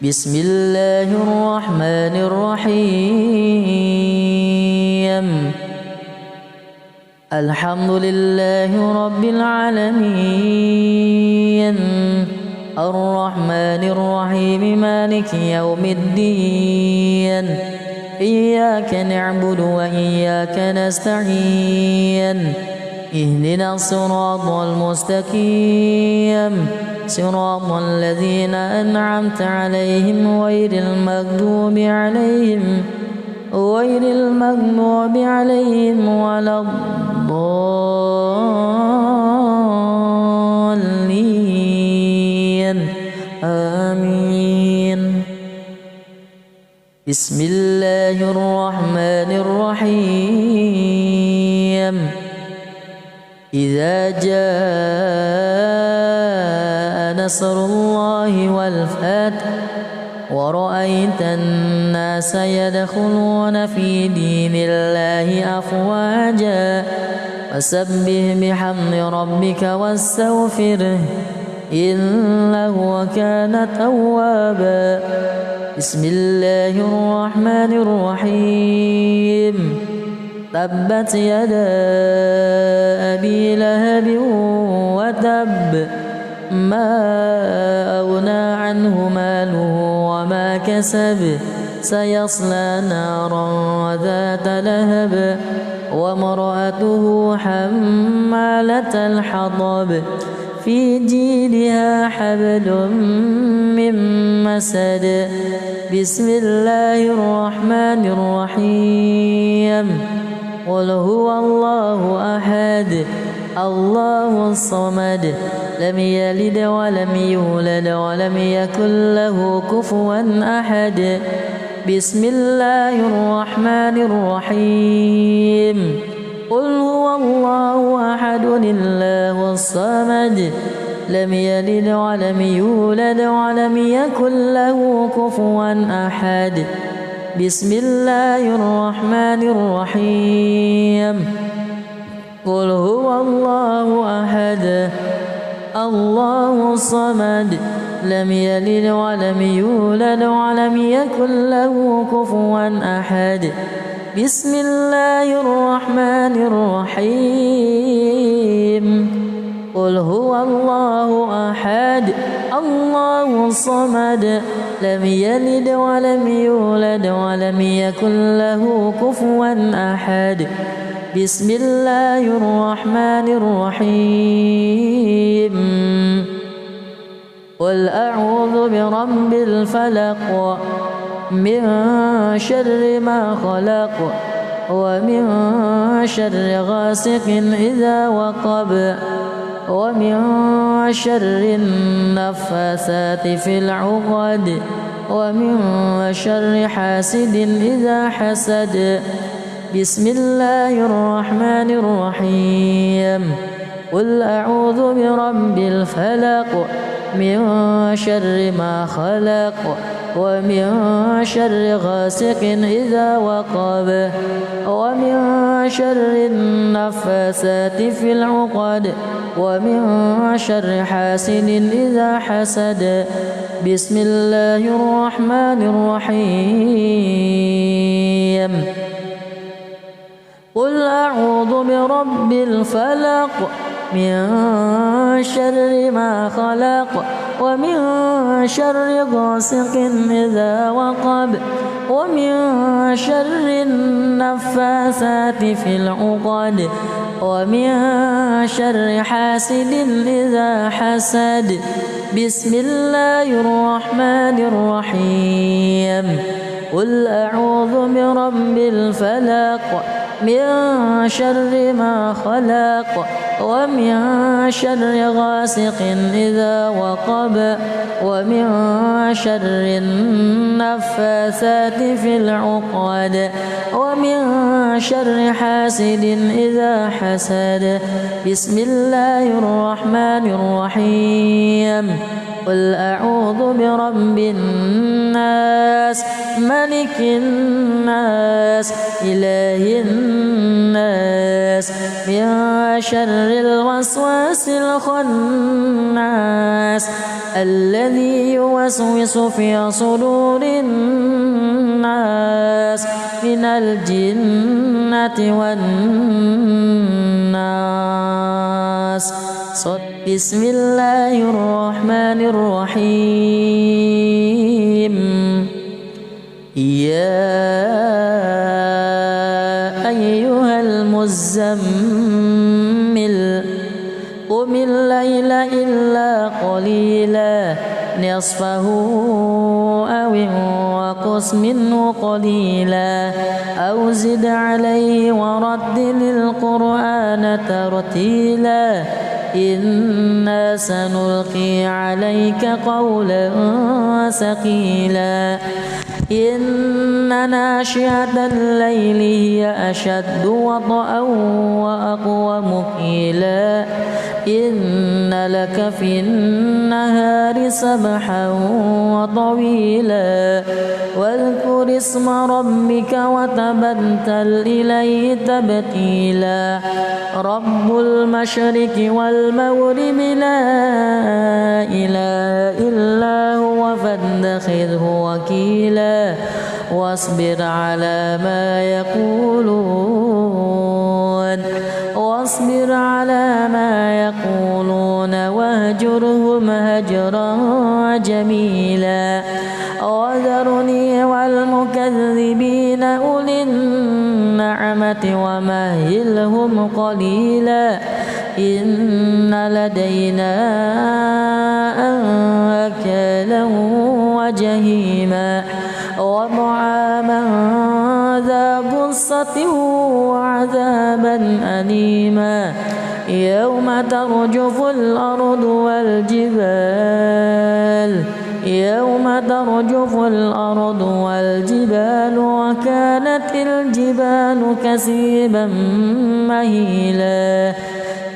بسم الله الرحمن الرحيم الحمد لله رب العالمين الرحمن الرحيم مالك يوم الدين إياك نعبد وإياك نستعين اهدنا الصراط المستقيم صراط الذين أنعمت عليهم غير المغضوب عليهم ولا الضالين آمين. بسم الله الرحمن الرحيم إذا جاء نصر الله والفتح ورأيت الناس يدخلون في دين الله أفواجا فسبح بحمد ربك واستغفره إنه كان توابا. بسم الله الرحمن الرحيم تبت يدا أبي لهب وتب ما أغنى عنه ماله وما كسب سيصلى نارا ذات لهب وامرأته حمالة الحطب في جيدها حبل من مسد. بسم الله الرحمن الرحيم قل هو الله أحد الله الصمد لم يلد ولم يولد ولم يكن له كفوا أحد. بسم الله الرحمن الرحيم قل هو الله أحد الله الصمد لم يلد ولم يولد ولم يكن له كفوا أحد. بسم الله الرحمن الرحيم قل هو الله أحد الله الصمد لم يلد ولم يولد ولم يكن له كفوا أحد. بسم الله الرحمن الرحيم قل هو الله أحد الله الصمد لم يلد ولم يولد ولم يكن له كفوا أحد. بسم الله الرحمن الرحيم قل أعوذ برب الفلق من شر ما خلق ومن شر غاسق إذا وقب ومن شر النفاثات في العقد ومن شر حاسد إذا حسد. بسم الله الرحمن الرحيم قل أعوذ برب الفلق من شر ما خلق ومن شر غاسق إذا وقب ومن شر النفاثات في العقد ومن شر حاسد إذا حسد. بسم الله الرحمن الرحيم قل أعوذ برب الفلق من شر ما خلق ومن شر غاسق إذا وقب ومن شر النفاثات في العقد ومن شر حاسد إذا حسد. بسم الله الرحمن الرحيم قل أعوذ برب الفلق من شر ما خلق ومن شر غاسق إذا وقب ومن شر النفاثات في العقد ومن شر حاسد إذا حسد. بسم الله الرحمن الرحيم قل أعوذ برب الناس ملك الناس إله الناس من شر الوسواس الخناس الذي يوسوس في صدور الناس من الجنة والناس. بسم الله الرحمن الرحيم. يا أيها المزمل قم الليل إلا قليلا نصفه أو انقص منه قليلا أو زد عليه ورتل القرآن ترتيلا إنا سنلقي عليك قولا ثقيلا إن ناشئة الليل هي أشد وطئا وأقوم قيلا إن لك في النهار سبحا وطويلا واذكر اسم ربك وتبتل إليه تبتيلا رب المشرق والمغرب لا إله إلا هو فاتخذه وكيلا واصبر على ما يقولون واهجرهم هجرا جميلا وذرني والمكذبين أولي النعمة ومهلهم قليلا إن لدينا أنكالا وجهيما وطعاما ذا غصة وعذابا أليما يوم ترجف الأرض والجبال وكانت الجبال كثيبا مهيلا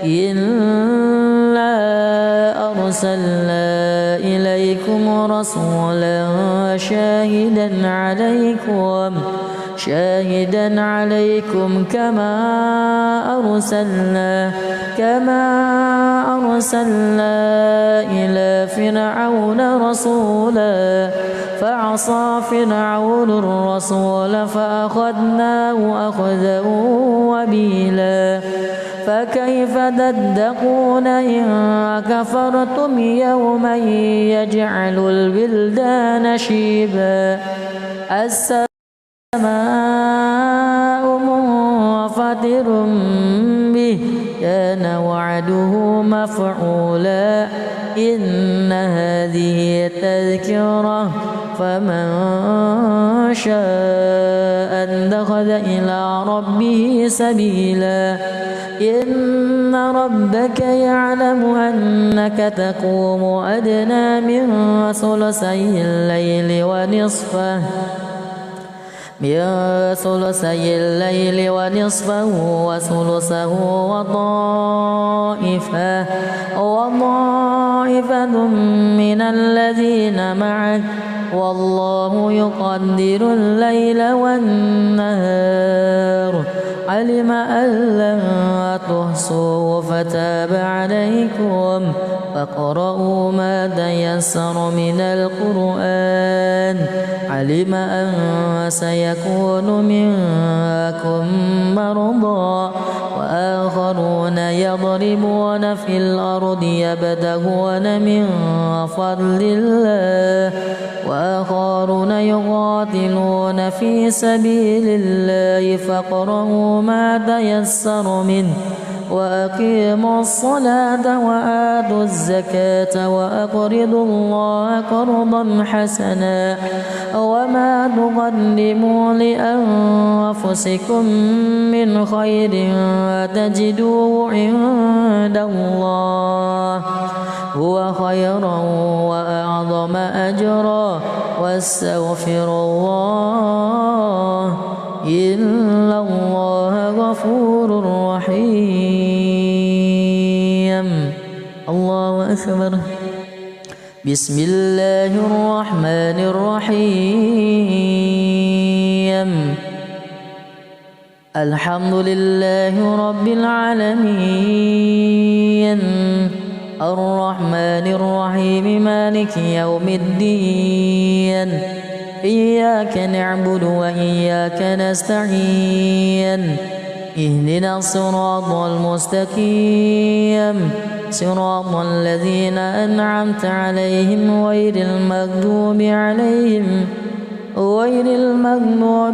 إلا أرسلنا إليكم رسولا شاهدا عليكم كما أرسلنا إلى فرعون رسولا فعصى فرعون الرسول فأخذناه أخذا وبيلا فكيف تتقون إن كفرتم يوما يجعل الولدان شيبا السماء منفطر به كان وعده مفعولا إن هذه تذكرة فمن شاء اتخذ إلى ربه سبيلا إن ربك يعلم أنك تقوم أدنى من ثلثي الليل ونصفه وثلثه وطائفة من الذين معك والله يقدر الليل والنهار علم أن لن تحصوا فتاب عليكم فاقرؤوا ما تيسر من القرآن علم أن سيكون منكم مرضى وآخرون يضربون في الأرض يبتغون من فضل الله وآخرون يقاتلون في سبيل الله فاقرؤوا ما تيسر منه وأقيموا الصلاة وآتوا الزكاة وأقرضوا الله قرضا حسنا وما تقدموا لأنفسكم من خير تجدوه عند الله هو خيرا وأعظم أجرا واستغفر الله إن الله غفور رحيم. الله أكبر. بسم الله الرحمن الرحيم. الحمد لله رب العالمين الرحمن الرحيم مالك يوم الدين إياك نعبد وإياك نستعين اهدنا الصراط المستقيم صراط الذين أنعمت عليهم غير المغضوب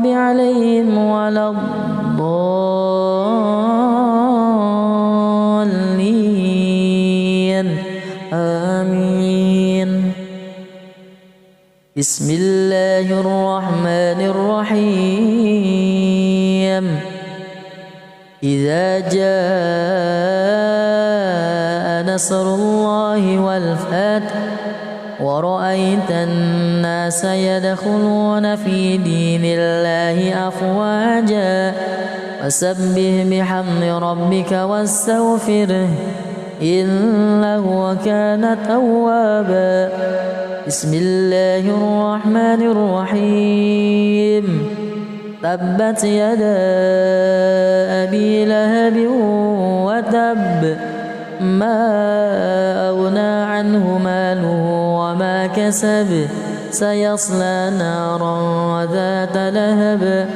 عليهم ولا الضالين آمين. بسم الله الرحمن الرحيم إذا جاء نصر الله والفتح ورأيت الناس يدخلون في دين الله أفواجا فسبح بحمد ربك واستغفره إنه كان توابا. بسم الله الرحمن الرحيم تبت يدا أبي لهب وتب ما أغنى عنه ماله وما كسب سيصلى نارا ذات لهب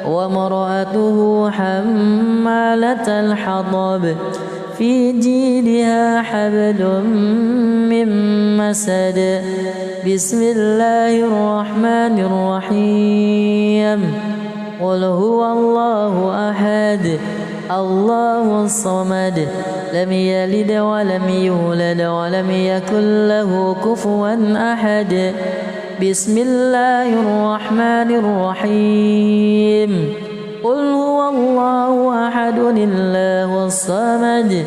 وامرأته حمالة الحطب في جيدها حبل من مسد. بسم الله الرحمن الرحيم قل هو الله أحد الله الصمد لم يلد ولم يولد ولم يكن له كفوا أحد. بسم الله الرحمن الرحيم قل هو الله أحد الله الصمد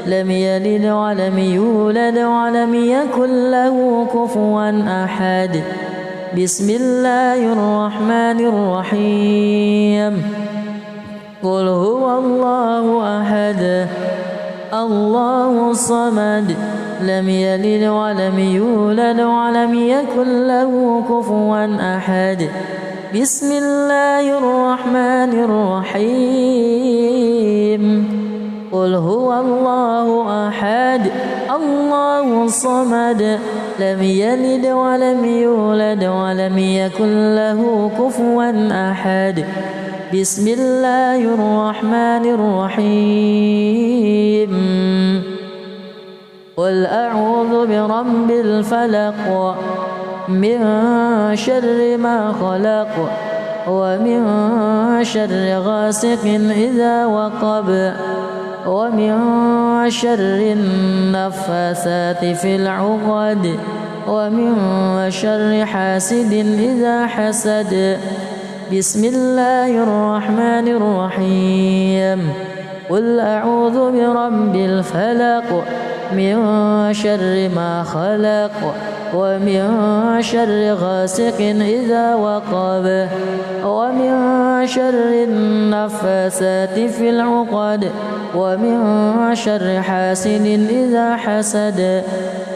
لم يلد ولم يولد ولم يكن له كفوا أحد. بسم الله الرحمن الرحيم قل هو الله أحد الله الصمد لم يلد ولم يولد ولم يكن له كفوا أحد. بسم الله الرحمن الرحيم قل هو الله أحد الله الصمد لم يلد ولم يولد ولم يكن له كفوا أحد. بسم الله الرحمن الرحيم قل أعوذ برب الفلق من شر ما خلق ومن شر غاسق إذا وقب ومن شر النفاثات في العقد ومن شر حاسد إذا حسد. بسم الله الرحمن الرحيم قل أعوذ برب الفلق من شر ما خلق ومن شر غاسق إذا وقب ومن شر النفاثات في العقد ومن شر حاسد إذا حسد.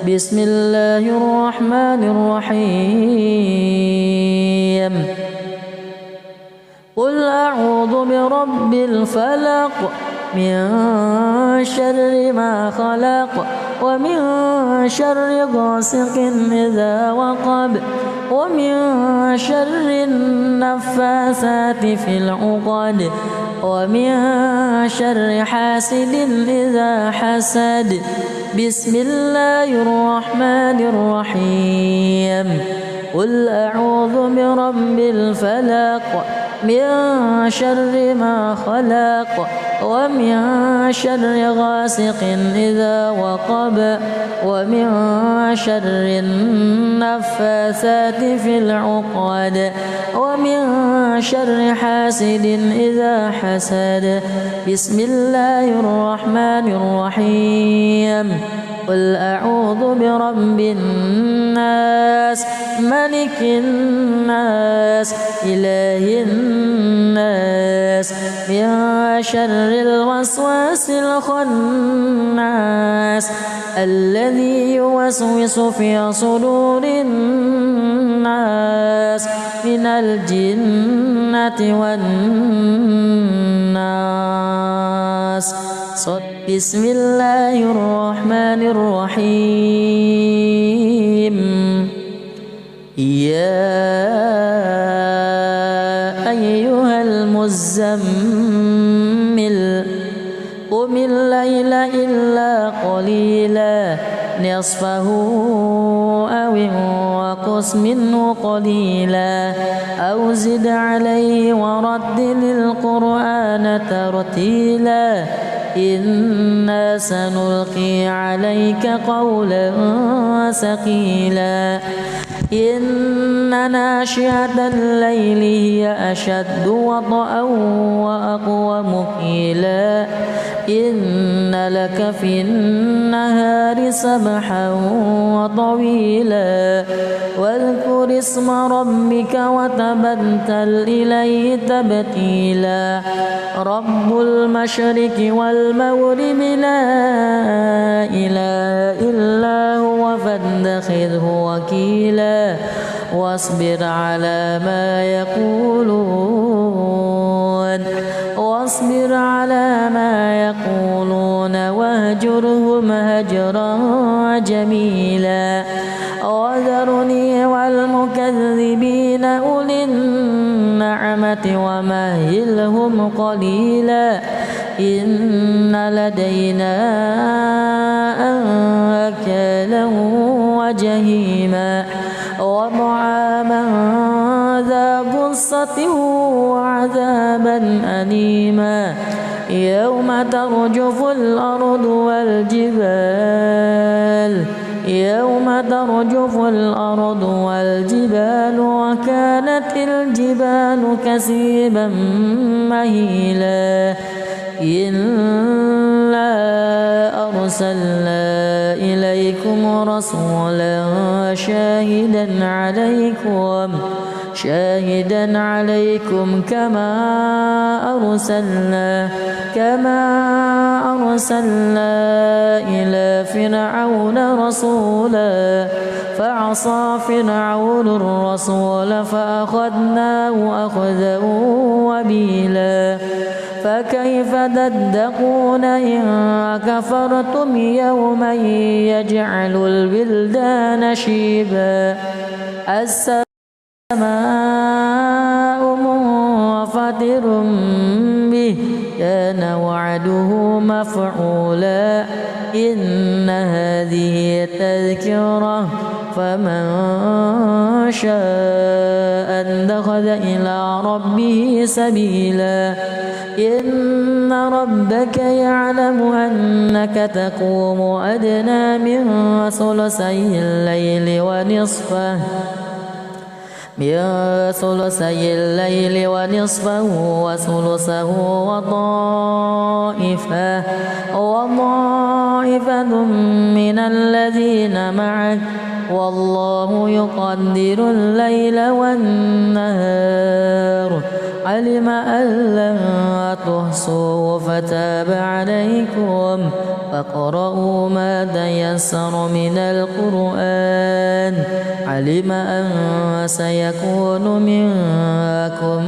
بسم الله الرحمن الرحيم قل أعوذ برب الفلق من شر ما خلق ومن شر غاسق إذا وقب ومن شر النفاثات في العقد ومن شر حاسد إذا حسد. بسم الله الرحمن الرحيم قل أعوذ برب الفلق من شر ما خلق ومن شر غاسق إذا وقب ومن شر النفاثات في العقد ومن شر حاسد إذا حسد. بسم الله الرحمن الرحيم قل أعوذ برب الناس ملك الناس إله الناس من شر الوسواس الخناس الذي يوسوس في صدور الناس من الجنة والناس. بسم الله الرحمن الرحيم يا أيها المزمل قم الليل إلا قليلا نصفه أو انقص منه قليلا أو زد عليه ورتل القرآن ترتيلا إنا سنلقي عليك قولا ثقيلا إن ناشئة الليل هي أشد وطئا وأقوم قيلا إن لك في النهار سبحا وطويلا واذكر اسم ربك وتبتل إليه تبتيلا رب المشرق والمغرب لا إله إلا هو فاتخذه وكيلا واصبر على ما يقولون واهجرهم هجرا جميلا وذرني والمكذبين أولي النعمة ومهلهم قليلا إن لدينا أنكالا وجهيما وطعاما ذا غصة وعذابا أليما يوم ترجف الأرض والجبال وكانت الجبال كثيبا مهيلا إلا أرسلنا إليكم رسولا شاهدا عليكم كما أرسلنا إلى فرعون رسولا فعصى فرعون الرسول فأخذناه أخذا وبيلا فكيف تتقون إن كفرتم يوما يجعل الولدان شيبا السماء منفطر به كان وعده مفعولا إن هذه تذكرة فمن شاء اتخذ إلى ربه سبيلا إن ربك يعلم أنك تقوم أدنى من ثلثي الليل ونصفه وثلثه وطائفة من الذين معك والله يقدر الليل والنهار علم أن لن تحصوا فتاب عليكم فاقرؤوا ما تيسر من القرآن علم أن سيكون منكم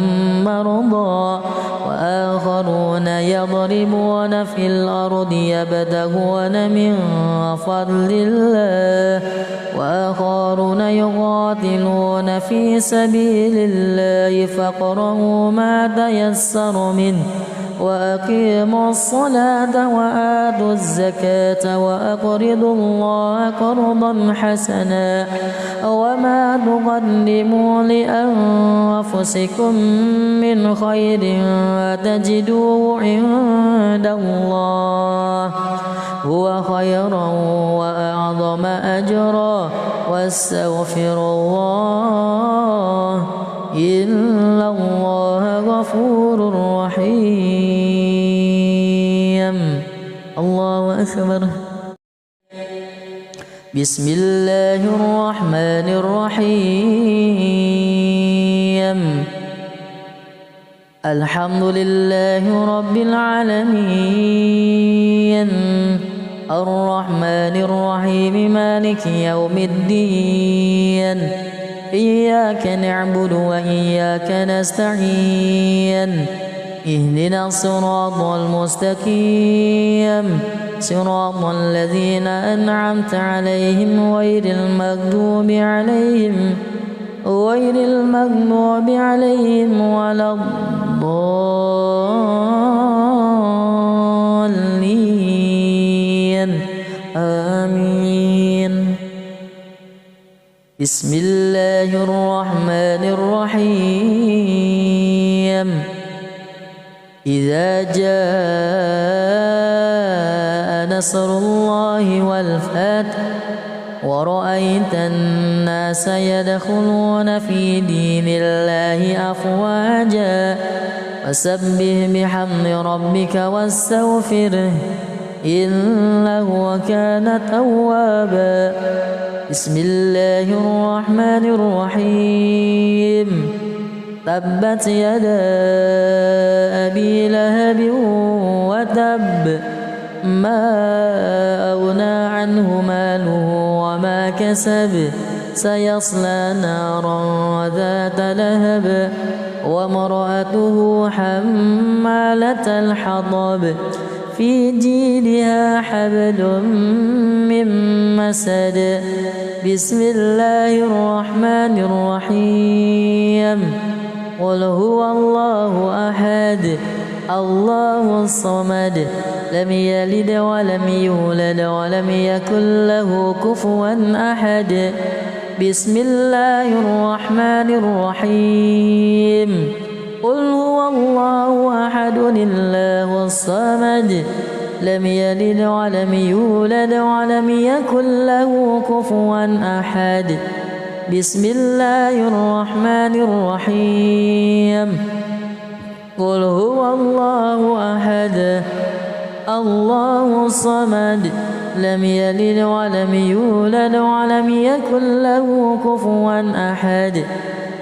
مرضى وآخرون يضربون في الأرض يبتغون من فضل الله وآخرون يقاتلون في سبيل الله فاقرؤوا ما تيسر منه وأقيموا الصلاة وآتوا الزكاة وأقرضوا الله قرضا حسنا وما تقدموا لأنفسكم من خير تجدوه عند الله هو خيرا وأعظم أجرا واستغفر الله إن الله غفور رحيم الله أكبر بسم الله الرحمن الرحيم الحمد لله رب العالمين الرحمن الرحيم مالك يوم الدين إياك نعبد وإياك نستعين اهدنا الصراط المستقيم صراط الذين أنعمت عليهم غير المغضوب عليهم ولا الضالين آمين. بسم الله الرحمن الرحيم. إذا جاء نصر الله والفتح ورأيت الناس يدخلون في دين الله أفواجا فسبح بحمد ربك واستغفره إنه كان توابا. بسم الله الرحمن الرحيم. تبت يدا أبي لهب وتب ما أغنى عنه ماله وما كسب سيصلى نارا ذات لهب وامرأته حمالة الحطب في جيدها حبل من مسد. بسم الله الرحمن الرحيم. قل هو الله أحد الله الصمد لم يلد ولم يولد ولم يكن له كفوا أحد. بسم الله الرحمن الرحيم. قل هو الله أحد الله الصمد لم يلد ولم يولد ولم يكن له كفوا أحد. بسم الله الرحمن الرحيم. قل هو الله أحد الله الصمد لم يلد ولم يولد ولم يكن له كفوا أحد.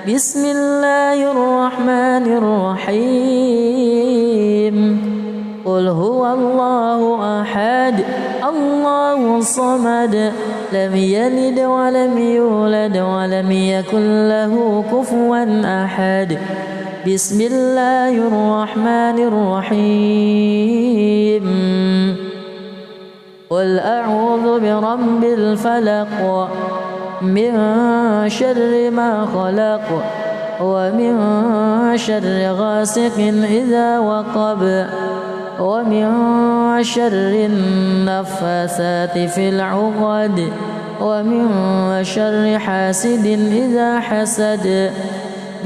بسم الله الرحمن الرحيم. قل هو الله أحد الله الصمد لم يلد ولم يولد ولم يكن له كفوا أحد. بسم الله الرحمن الرحيم. قل أعوذ برب الفلق من شر ما خلق ومن شر غاسق إذا وقب ومن شر النفاثات في العقد ومن شر حاسد إذا حسد.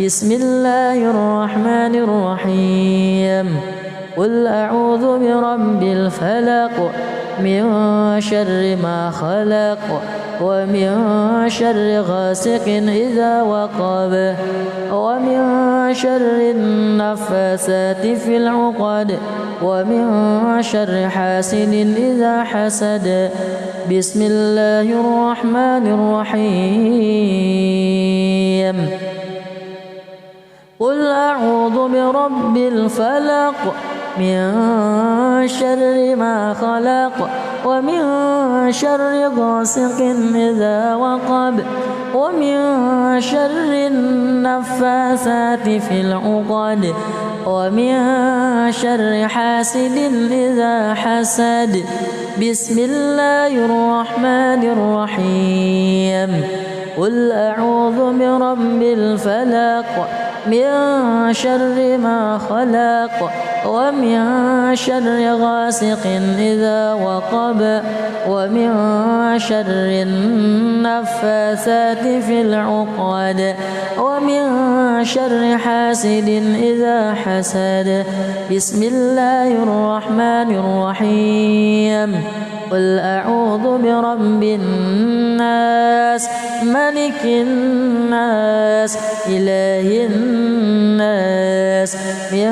بسم الله الرحمن الرحيم. قل أعوذ برب الفلق من شر ما خلق ومن شر غاسق إذا وقب ومن شر النفاثات في العقد ومن شر حاسد إذا حسد. بسم الله الرحمن الرحيم. قل أعوذ برب الفلق من شر ما خلق ومن شر غاسق إذا وقب ومن شر النفاثات في العقد ومن شر حاسد إذا حسد. بسم الله الرحمن الرحيم. قل أعوذ برب الفلق من شر ما خلق ومن شر غاسق إذا وقب ومن شر النفاثات في العقد ومن شر حاسد إذا حسد. بسم الله الرحمن الرحيم. قل أعوذ برب الناس ملك الناس إله الناس من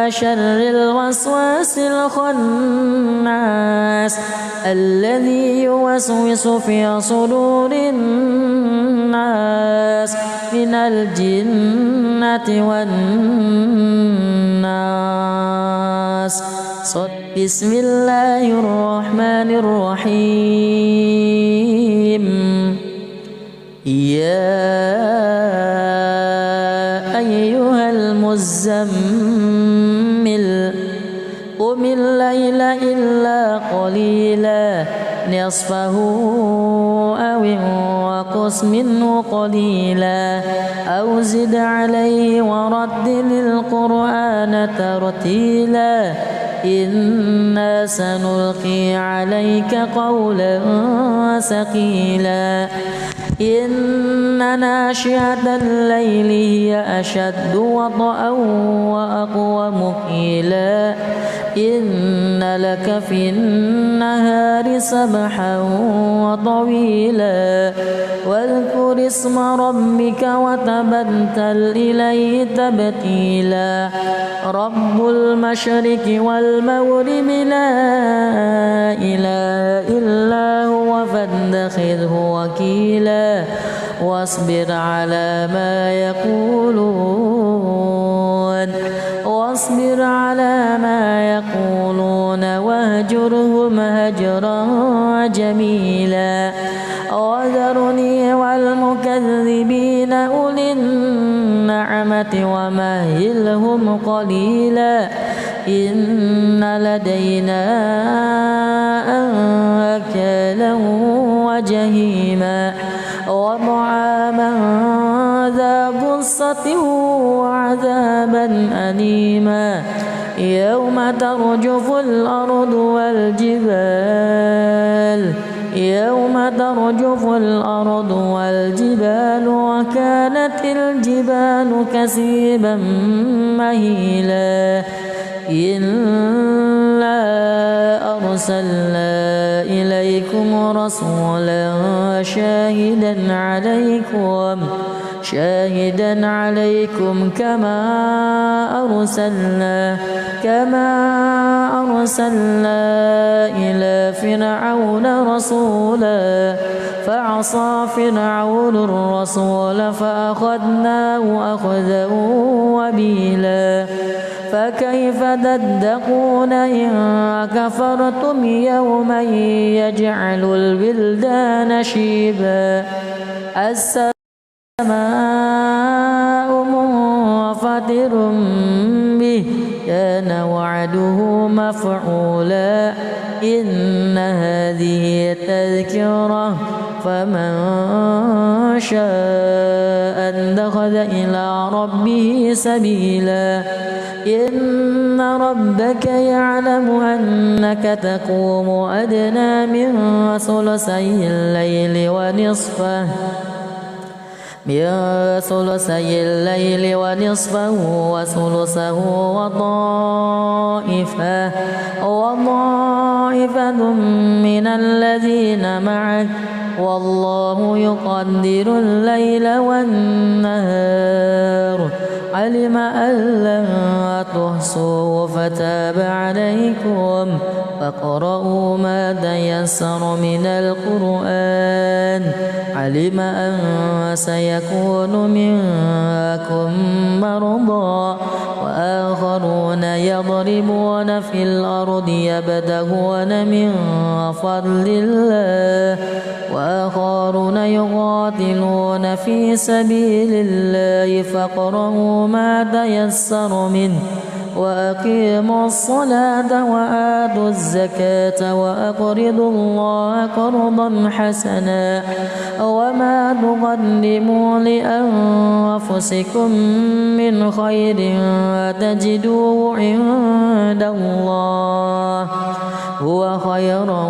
شر الوسواس الخناس الذي يوسوس في صدور الناس من الجنة والناس. بسم الله الرحمن الرحيم. يا أيها المزمل قم الليل إلا قليلا قليلا نصفه أو انقص منه قليلا أو زد عليه ورتل القرآن ترتيلا إنا سنلقي عليك قولا ثقيلا إن ناشئة الليل هي أشد وطئا وأقوم قيلا إن لك في النهار سبحا وطويلا واذكر اسم ربك وتبتل إليه تبتيلا رب المشرق والمغرب لا إله إلا هو فاتخذه وكيلا واصبر على ما يقولون واهجرهم هجرا جميلا وذرني والمكذبين أولي النعمة ومهلهم قليلا إن لدينا أنكالا وجهيما وطعاما ذا غصة وعذابا أليما يوم ترجف الأرض والجبال وكانت الجبال كثيبا مهيلا إلا أرسلنا إليكم رسولا شاهدا عليكم كما أرسلنا إلى فرعون رسولا فعصى فرعون الرسول فأخذناه أخذا وبيلا فكيف تتقون إن كفرتم يوما يجعل الولدان شيبا السماء منفطر به كان وعده مفعولا إن هذه تذكرة فمن شاء اتخذ إلى ربه سبيلا إن ربك يعلم أنك تقوم أدنى من ثلثي الليل ونصفه وثلثه وطائفة من الذين معك والله يقدر الليل والنهار علم أن لن تحصوا فتاب عليكم فاقرؤوا ما تيسر من القرآن علم أن سيكون منكم مرضى وآخرون يضربون في الأرض يبتغون من فضل الله وآخرون يقاتلون في سبيل الله فاقرؤوا ما تيسر منه وأقيموا الصلاة وآتوا الزكاة وأقرضوا الله قرضا حسنا وما تقدموا لأنفسكم من خير تجدوه عند الله هو خيرا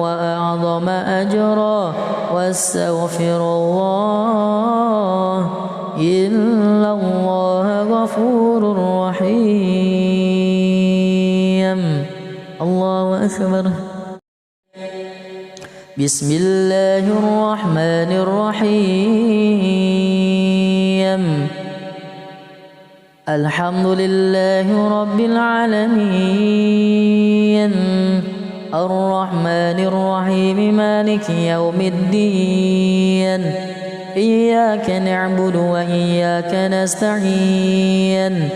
وأعظم أجرا واستغفر الله إن الله غفور رحيم الله أكبر بسم الله الرحمن الرحيم الحمد لله رب العالمين الرحمن الرحيم مالك يوم الدين إياك نعبد وإياك نستعين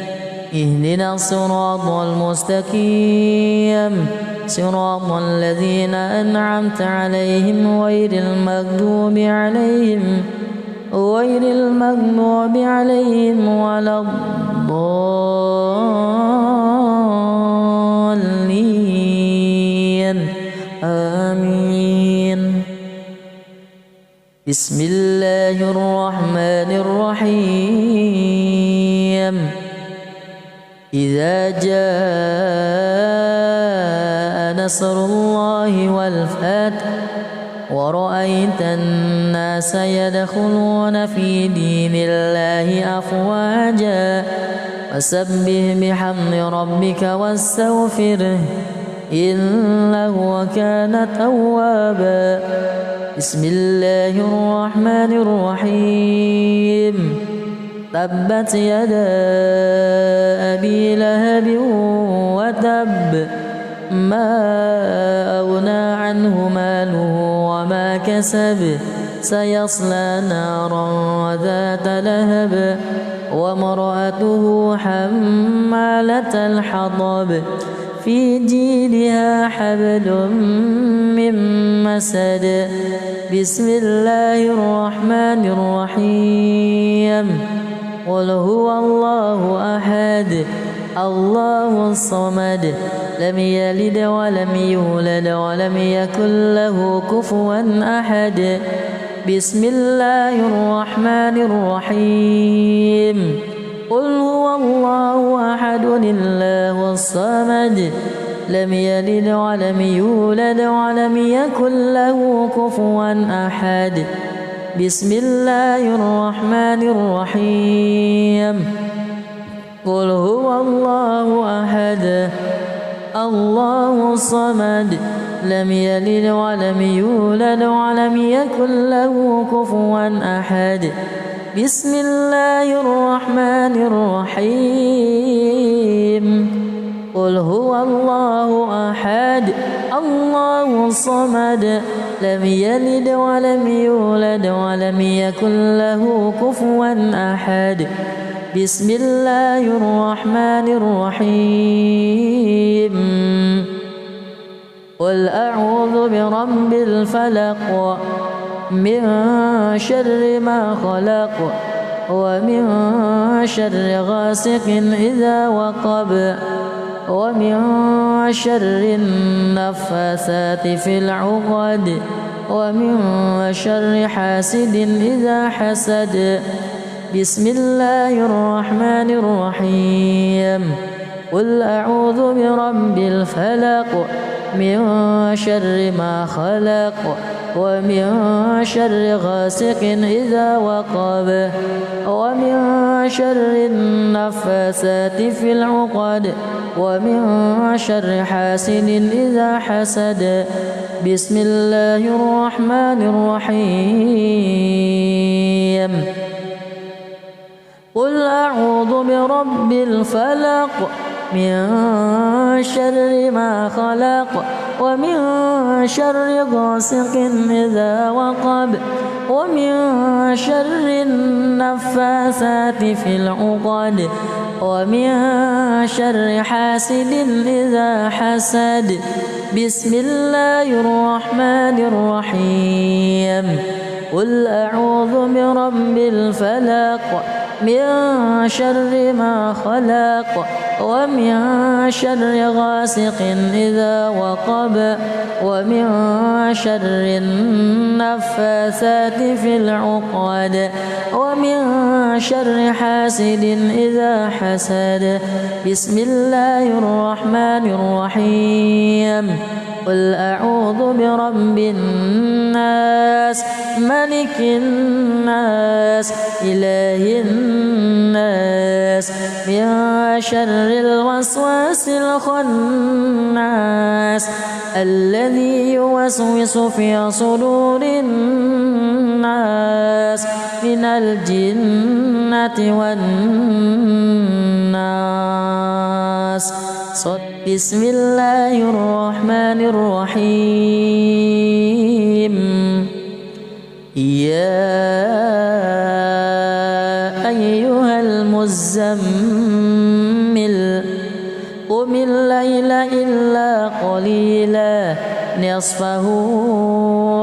اهدنا الصراط المستقيم صراط الذين أنعمت عليهم غير المغضوب عليهم ولا الضالين بسم الله الرحمن الرحيم إذا جاء نصر الله والفتح ورأيت الناس يدخلون في دين الله أفواجا فسبح بحمد ربك واستغفره إنه كان توابا بسم الله الرحمن الرحيم تبت يدا أبي لهب وتب ما أغنى عنه ماله وما كسب سيصلى نارا ذات لهب وامرأته حمالة الحطب في جيدها حبل من مسد بسم الله الرحمن الرحيم قل هو الله أحد الله الصمد لم يلد ولم يولد ولم يكن له كفوا أحد بسم الله الرحمن الرحيم قل هو الله أحد الله الصمد لم يلد ولم يولد ولم يكن له كفوا أحد بسم الله الرحمن الرحيم قل هو الله أحد الله الصمد لم يلد ولم يولد ولم يكن له كفوا أحد بسم الله الرحمن الرحيم قل هو الله أحد الله الصمد لم يلد ولم يولد ولم يكن له كفوا أحد بسم الله الرحمن الرحيم قل أعوذ برب الفلق من شر ما خلق ومن شر غاسق إذا وقب ومن شر النفاثات في العقد ومن شر حاسد إذا حسد بسم الله الرحمن الرحيم قل أعوذ برب الفلق من شر ما خلق ومن شر غاسق إذا وقب ومن شر النفاثات في العقد ومن شر حاسد إذا حسد بسم الله الرحمن الرحيم قل أعوذ برب الفلق من شر ما خلق ومن شر غاسق إذا وقب ومن شر النفاثات في العقد ومن شر حاسد إذا حسد بسم الله الرحمن الرحيم قل أعوذ برب الفلق من شر ما خلق ومن شر غاسق إذا وقب ومن شر النفاثات في العقد ومن شر حاسد إذا حسد بسم الله الرحمن الرحيم قل أعوذ برب الناس ملك الناس إله الناس من شر الوسواس الخناس الذي يوسوس في صدور الناس من الجنة والناس بسم الله الرحمن الرحيم يا أيها المزمل قم الليل إلا قليلا نصفه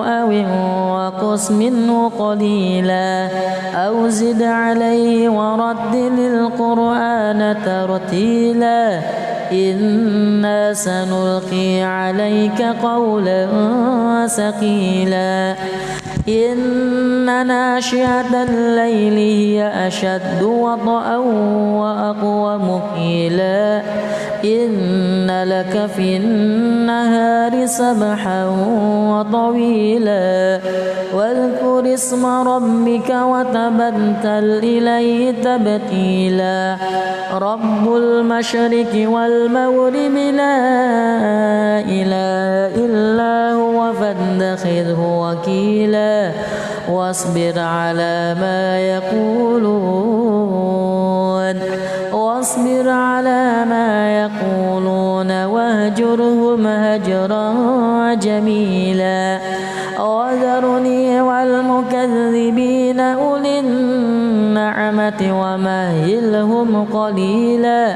أو انقص منه قليلا أو زد عليه ورتل القرآن ترتيلا إنا سنلقي عليك قولا ثقيلا إن ناشئة الليل هي أشد وطئا وأقوم قيلا إن لك في النهار سبحا وطويلا واذكر اسم ربك وتبتل إليه تبتيلا رب المشرق والمغرب لا إله إلا هو فاتخذه وكيلا واصبر على ما يقولون واهجرهم هجرا جميلا وذرني والمكذبين أولي النعمة ومهلهم قليلا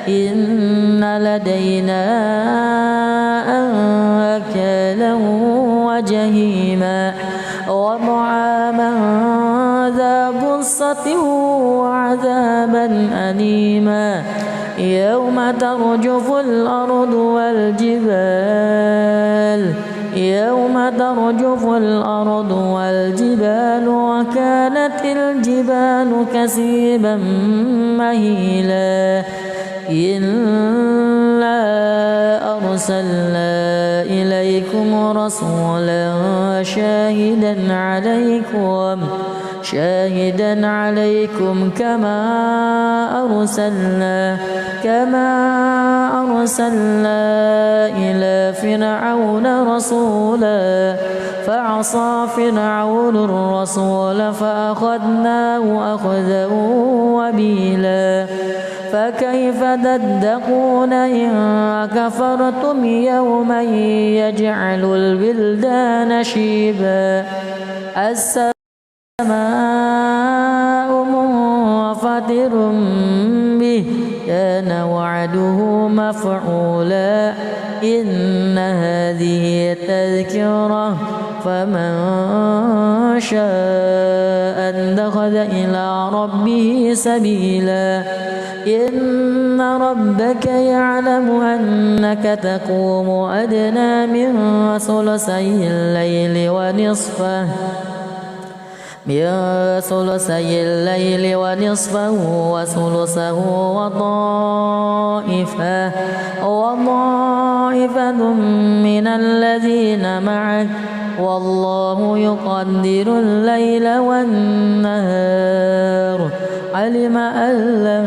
إن لدينا أنكالا وجهيما وطعاما ذا غصة وعذابا أليما يوم ترجف الأرض والجبال وكانت الجبال كثيبا مهيلا إنا أرسلنا إليكم رسولا شاهدا عليكم كما أرسلنا إلى فرعون رسولا فعصى فرعون الرسول فأخذناه أخذا وبيلا فكيف تتقون إن كفرتم يوما يجعل الولدان شيبا السماء منفطر به كان وعده مفعولا إن هذه تذكرة فمن شاء اتخذ إلى ربه سبيلا إن ربك يعلم أنك تقوم أدنى من ثلثي الليل ونصفه وثلثه وطائفة من الذين معك والله يقدر الليل والنهار علم أن لن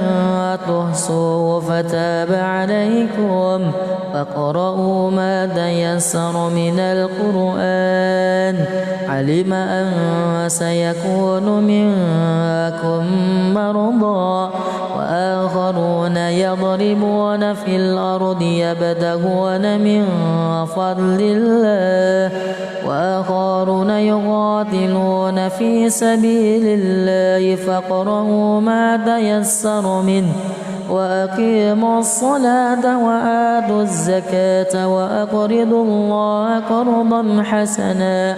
تحصوا فتاب عليكم فاقرؤوا ما تيسر من القرآن علم أن سيكون منكم مرضى وآخرون يضربون في الأرض يبتغون من فضل الله وآخرون يقاتلون في سبيل الله فاقرؤوا ما تيسر منه وأقيموا الصلاة وآتوا الزكاة وأقرضوا الله قرضا حسنا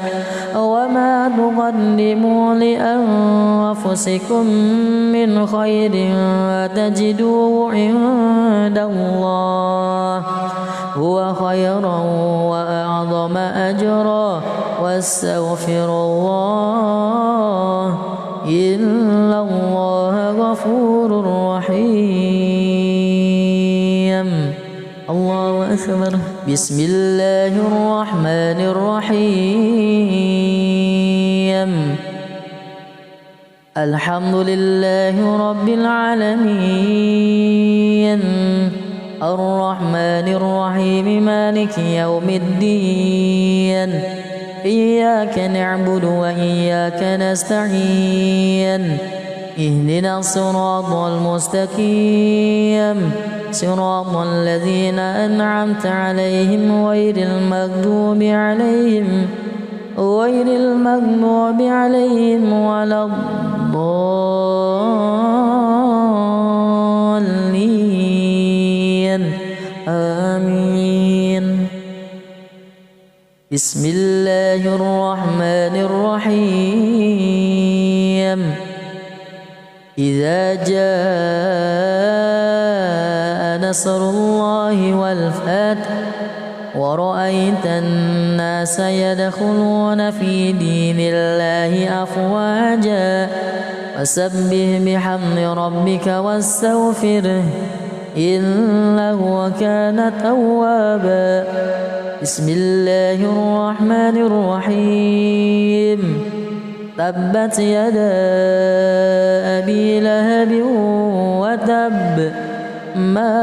وما تقدموا لأنفسكم من خير تجدوه عند الله هو خيرا وأعظم أجرا واستغفر الله إن الله غفور رحيم الله أكبر بسم الله الرحمن الرحيم الحمد لله رب العالمين الرحمن الرحيم مالك يوم الدين إياك نعبد وإياك نستعين اهدنا الصراط المستقيم صراط الذين أنعمت عليهم غير المغضوب عليهم ولا الضالين آمين بسم الله الرحمن الرحيم إذا جاء نصر الله والفتح ورأيت الناس يدخلون في دين الله أفواجا فسبح بحمد ربك واستغفره إنه كان توابا. بسم الله الرحمن الرحيم. تبت يدا أبي لهب وتب ما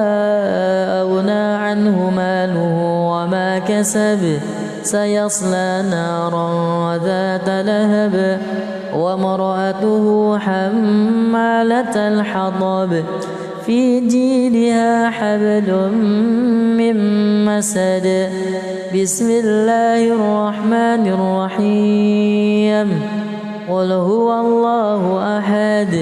أغنى عنه ماله وما كسب سيصلى نارا ذات لهب وامرأته حمالة الحطب في جيدها حبل من مسد. بسم الله الرحمن الرحيم. قل هو الله أحد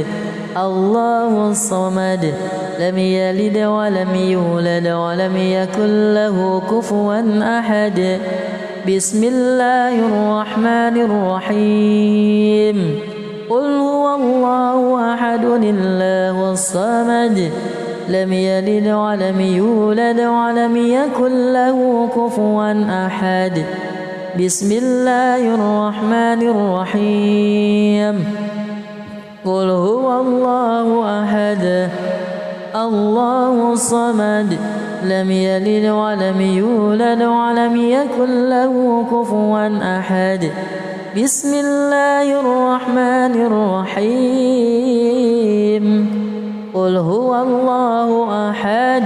الله الصمد لم يلد ولم يولد ولم يكن له كفوا أحد. بسم الله الرحمن الرحيم. قل هو الله أحد الله الصمد لم يلد ولم يولد ولم يكن له كفوا أحد. بسم الله الرحمن الرحيم. قل هو الله أحد الله الصمد لم يلد ولم يولد ولم يكن له كفوا أحد. بسم الله الرحمن الرحيم. قل هو الله أحد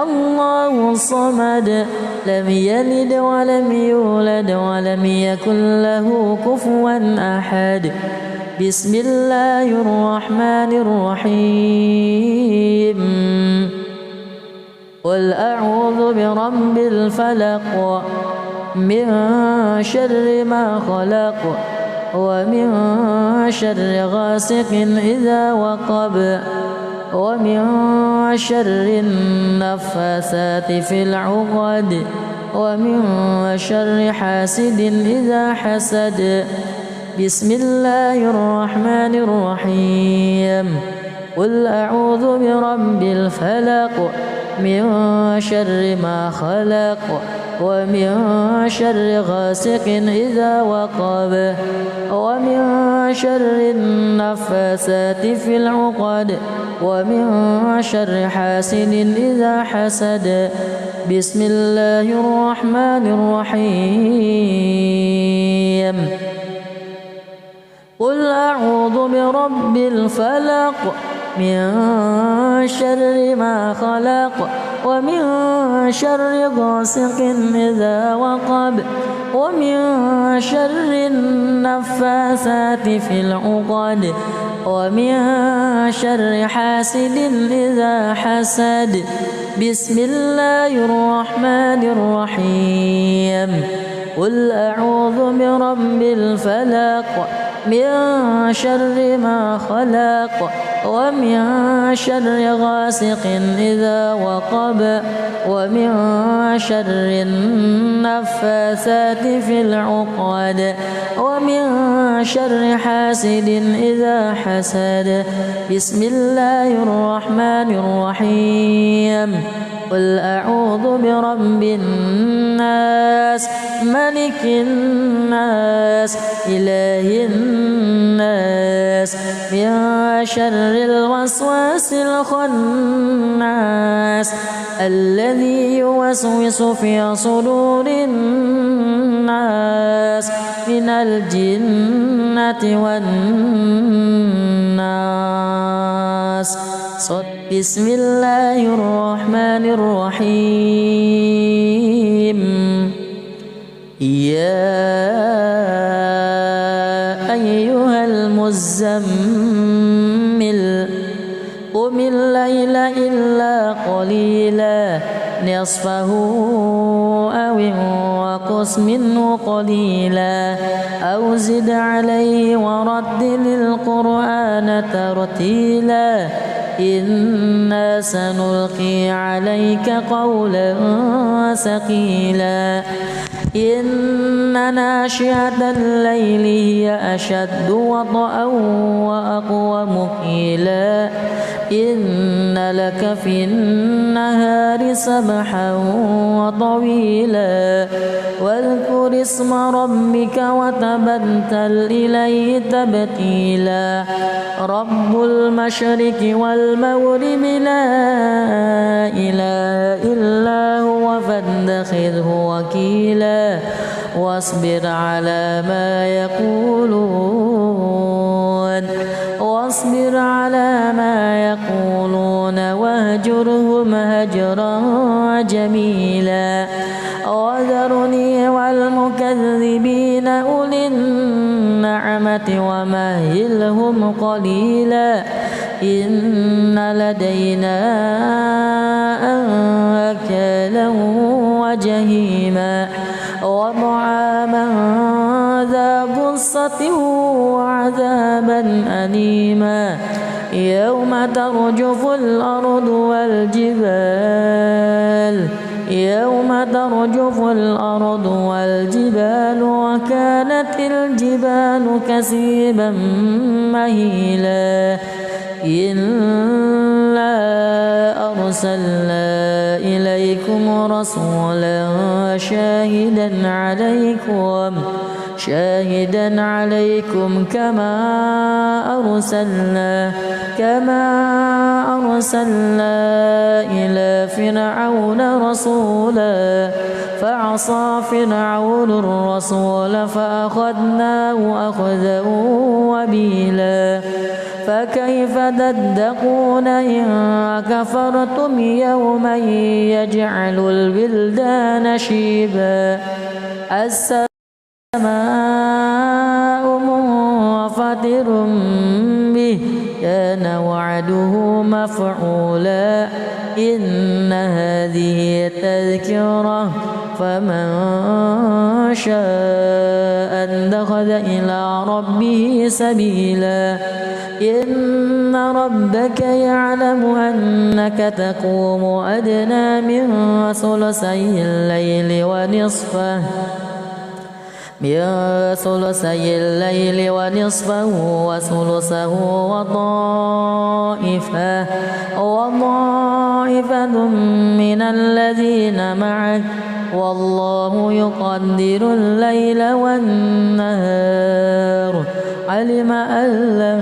الله الصمد لم يلد ولم يولد ولم يكن له كفوا أحد. بسم الله الرحمن الرحيم. قل أعوذ برب الفلق من شر ما خلق ومن شر غاسق إذا وقب ومن شر النفاثات في العقد ومن شر حاسد إذا حسد. بسم الله الرحمن الرحيم. قل أعوذ برب الفلق من شر ما خلق ومن شر غاسق إذا وقب ومن شر النفاثات في العقد ومن شر حاسد إذا حسد. بسم الله الرحمن الرحيم. قل أعوذ برب الفلق من شر ما خلق ومن شر غاسق إذا وقب ومن شر النفاثات في العقد ومن شر حاسد إذا حسد. بسم الله الرحمن الرحيم. قل أعوذ برب الفلق من شر ما خلق ومن شر غاسق إذا وقب ومن شر النفاثات في العقد ومن شر حاسد إذا حسد. بسم الله الرحمن الرحيم. قل أعوذ برب الناس ملك الناس إله الناس من شر الوسواس الخناس الذي يوسوس في صدور الناس من الجنة والناس. بسم الله الرحمن الرحيم. يا أيها المزمل قم الليل إلا قليلا نصفه أو انقص منه قليلا أو زد عليه ورتل القرآن ترتيلا إنا سنلقي عليك قولا ثقيلا إن ناشئة الليل هي أشد وطئا وأقوم قيلا إن لك في النهار سبحا وطويلا واذكر اسم ربك وتبتل إليه تبتيلا رب المشرق والمغرب لا إله إلا هو فاتخذه وكيلا واصبر على ما يقولون واهجرهم هجرا جميلا وذرني والمكذبين أولي النعمة ومهلهم قليلا إن لدينا أنكالا وجهيما وطعاما ذا غصة وعذابا أليما يوم ترجف الأرض والجبال وكانت الجبال كثيبا مهيلا إنا أرسلنا إليكم رسولا شاهدا عليكم كما أرسلنا إلى فرعون رسولا فعصى فرعون الرسول فأخذناه أخذا وبيلا فكيف تتقون إن كفرتم يوما يجعل الولدان شيبا السماء منفطر به كان وعده مفعولا إن هذه تذكرة فمن شاء اتخذ إلى ربه سبيلا إن ربك يعلم أنك تقوم أدنى من ثلثي الليل ونصفه وثلثه وطائفة من الذين معك والله يقدر الليل والنهار علم أن لن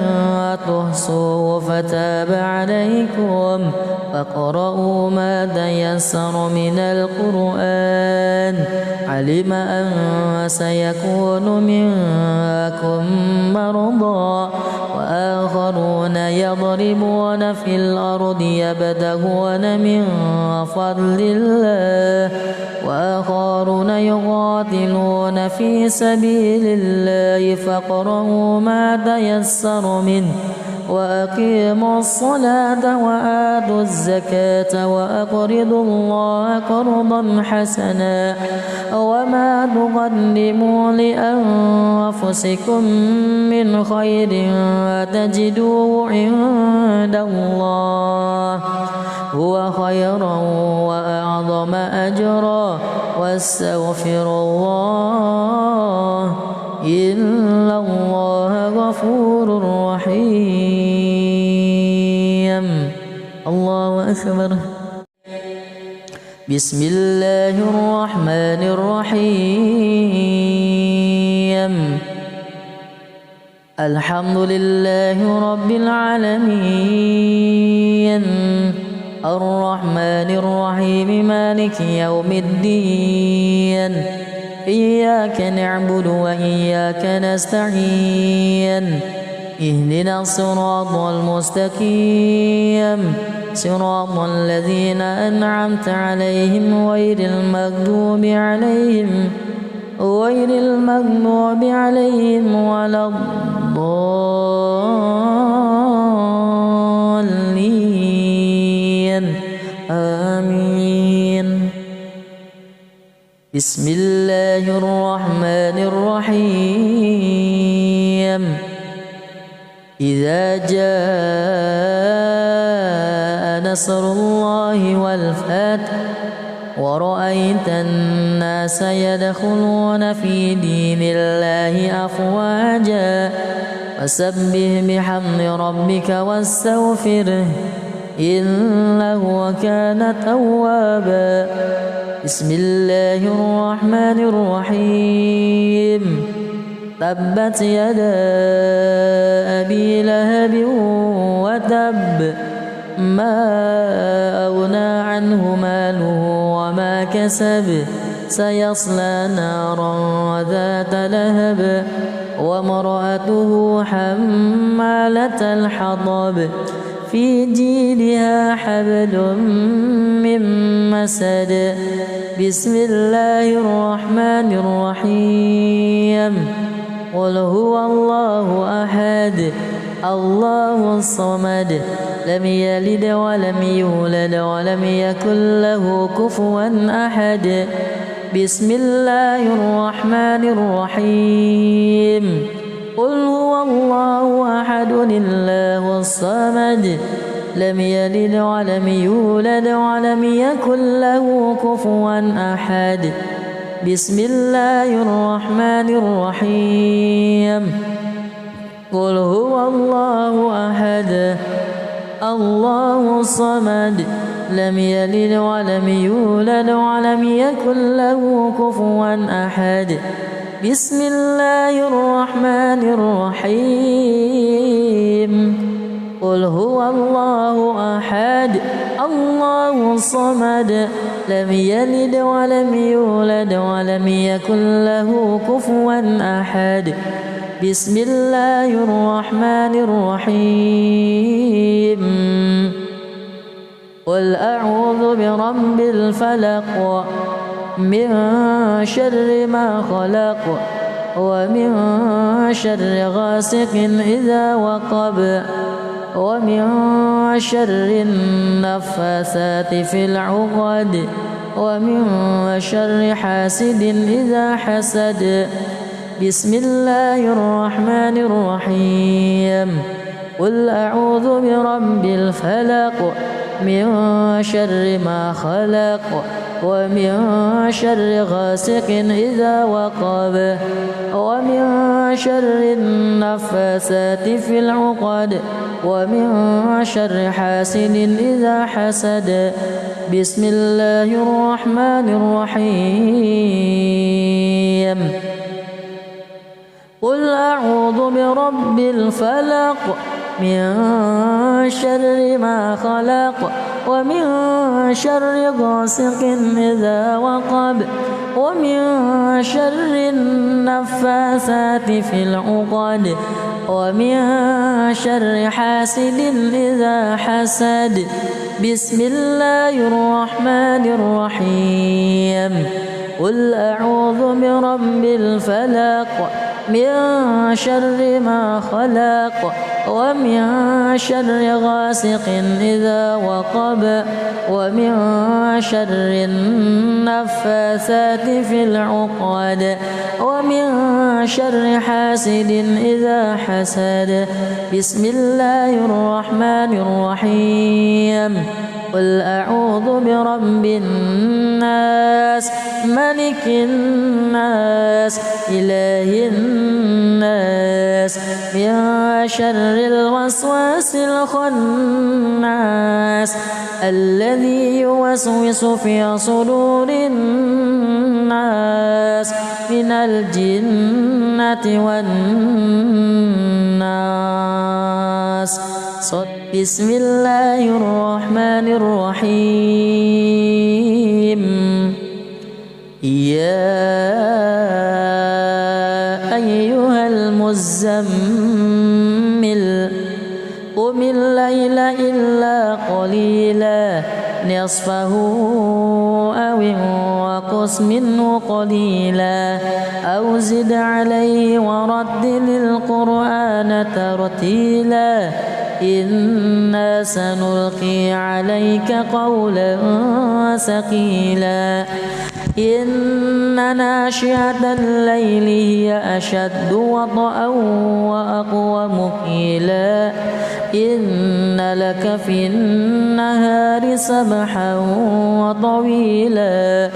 تحصوا فتاب عليكم فاقرؤوا ما تيسر من القرآن علم أن سيكون منكم مرضى وآخرون يضربون في الأرض يبتغون من فضل الله وآخرون يقاتلون في سبيل الله فاقرؤوا ما تيسر منه وأقيموا الصلاة وآتوا الزكاة وأقرضوا الله قرضا حسنا وما تقدموا لأنفسكم من خير تجدوه عند الله هو خيرا وأعظم أجرا واستغفر الله إن الله غفور رحيم الله أكبر بسم الله الرحمن الرحيم الحمد لله رب العالمين الرحمن الرحيم مالك يوم الدين إياك نعبد وإياك نستعين اهدنا الصراط المستقيم صراط الذين أنعمت عليهم غير المغضوب عليهم ولا الضالين آمين بسم الله الرحمن الرحيم إذا جاء نصر الله والفتح ورأيت الناس يدخلون في دين الله أفواجا فسبح بحمد ربك واستغفره إنه كان توابا. بسم الله الرحمن الرحيم. تبت يدا أبي لهب وتب ما أغنى عنه ماله وما كسب سيصلى نارا ذات لهب وامرأته حمالة الحطب في جيدها حبل من مسد. بسم الله الرحمن الرحيم. قل هو الله أحد الله الصمد لم يلد ولم يولد ولم يكن له كفوا أحد. بسم الله الرحمن الرحيم. قل هو الله أحد الله الصمد لم يلد ولم يولد ولم يكن له كفوا أحد. بسم الله الرحمن الرحيم. قل هو الله أحد الله الصمد لم يلد ولم يولد ولم يكن له كفوا أحد. بسم الله الرحمن الرحيم. قل هو الله أحد الله الصمد لم يلد ولم يولد ولم يكن له كفوا أحد. بسم الله الرحمن الرحيم. قل أعوذ برب الفلق من شر ما خلق ومن شر غاسق إذا وقب ومن شر النفاثات في العقد ومن شر حاسد إذا حسد. بسم الله الرحمن الرحيم. قل أعوذ برب الفلق من شر ما خلق ومن شر غاسق إذا وقب ومن شر النفاثات في العقد ومن شر حاسد إذا حسد. بسم الله الرحمن الرحيم. قل أعوذ برب الفلق من شر ما خلق ومن شر غاسق إذا وقب ومن شر النفاثات في العقد ومن شر حاسد إذا حسد. بسم الله الرحمن الرحيم. قل أعوذ برب الفلق من شر ما خلق ومن شر غاسق إذا وقب ومن شر النفاثات في العقد ومن شر حاسد إذا حسد. بسم الله الرحمن الرحيم. قل أعوذ برب الناس ملك الناس إله الناس من شر الوسواس الخناس الذي يوسوس في صدور الناس من الجنة والناس. بسم الله الرحمن الرحيم. يا أيها المزمل قم الليل إلا قليلا نصفه أو انقص منه قليلا أو زد عليه ورتل القرآن ترتيلا إنا سنلقي عليك قولا ثقيلا إن ناشئة الليل هي أشد وطئا وأقوم قيلا إن لك في النهار سبحا وطويلا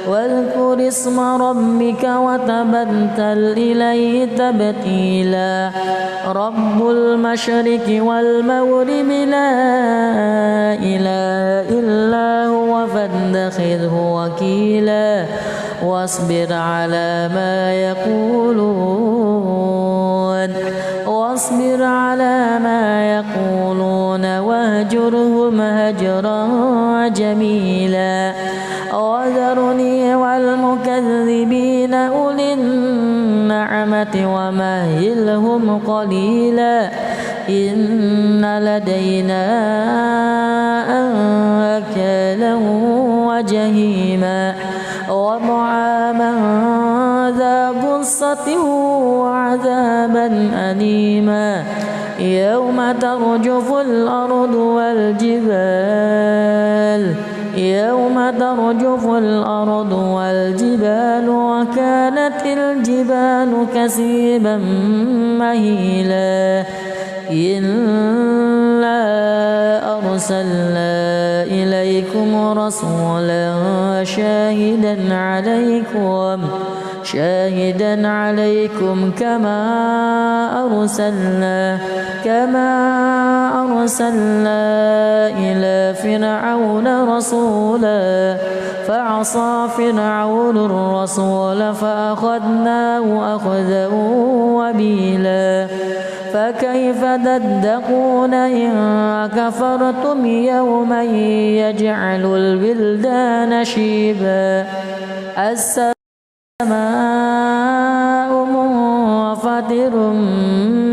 واذكر اسم ربك وتبتل إليه تبتيلا رب المشرق والمغرب لا واصبر على ما يقولون واهجرهم هجرا جميلا وذرني والمكذبين أولي النعمة ومهلهم قليلا إن لدينا أنكالا وجهيما وطعاما ذا غصة وعذابا أليما يوم ترجف الأرض والجبال وكانت الجبال كثيبا مهيلا إنا أرسلنا إليكم رسولا شاهدا عليكم كما أرسلنا إلى فرعون رسولا فعصى فرعون الرسول فأخذناه أخذا وبيلا فكيف تتقون إن كفرتم يوما يجعل الولدان شيبا السماء منفطر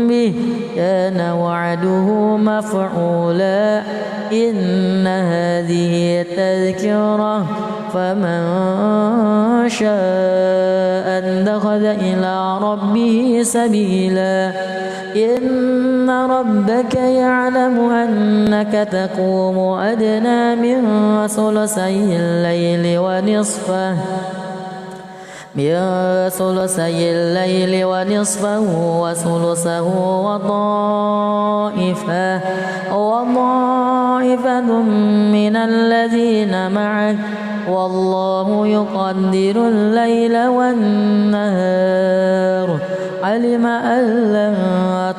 به كان وعده مفعولا إن هذه تذكرة فمن شاء اتخذ إلى ربه سبيلا إن ربك يعلم أنك تقوم أدنى من ثلثي الليل ونصفه وثلثه وطائفة من الذين معك والله يقدر الليل والنهار علم أن لن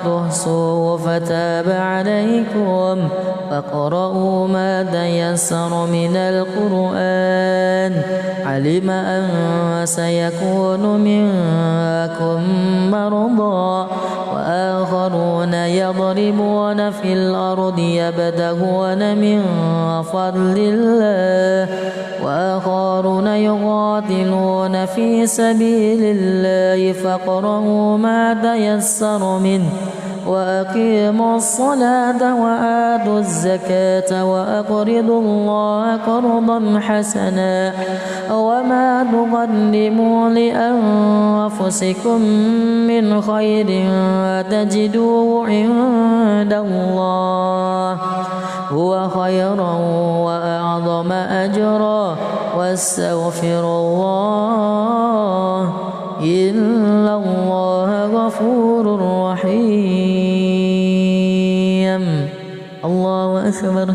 تحصوا فتاب عليكم فاقرؤوا ما تيسر من القرآن علم أن سيكون منكم مرضى وآخرون يضربون في الأرض يبتغون من فضل الله وآخرون يقاتلون في سبيل الله فاقرؤوا ما تيسر منه وأقيموا الصلاة وآتوا الزكاة وأقرضوا الله قرضا حسنا وما تقدموا لأنفسكم من خير تجدوه عند الله هو خيرا وأعظم أجرا واستغفر الله إن الله غفور رحيم الله أكبر.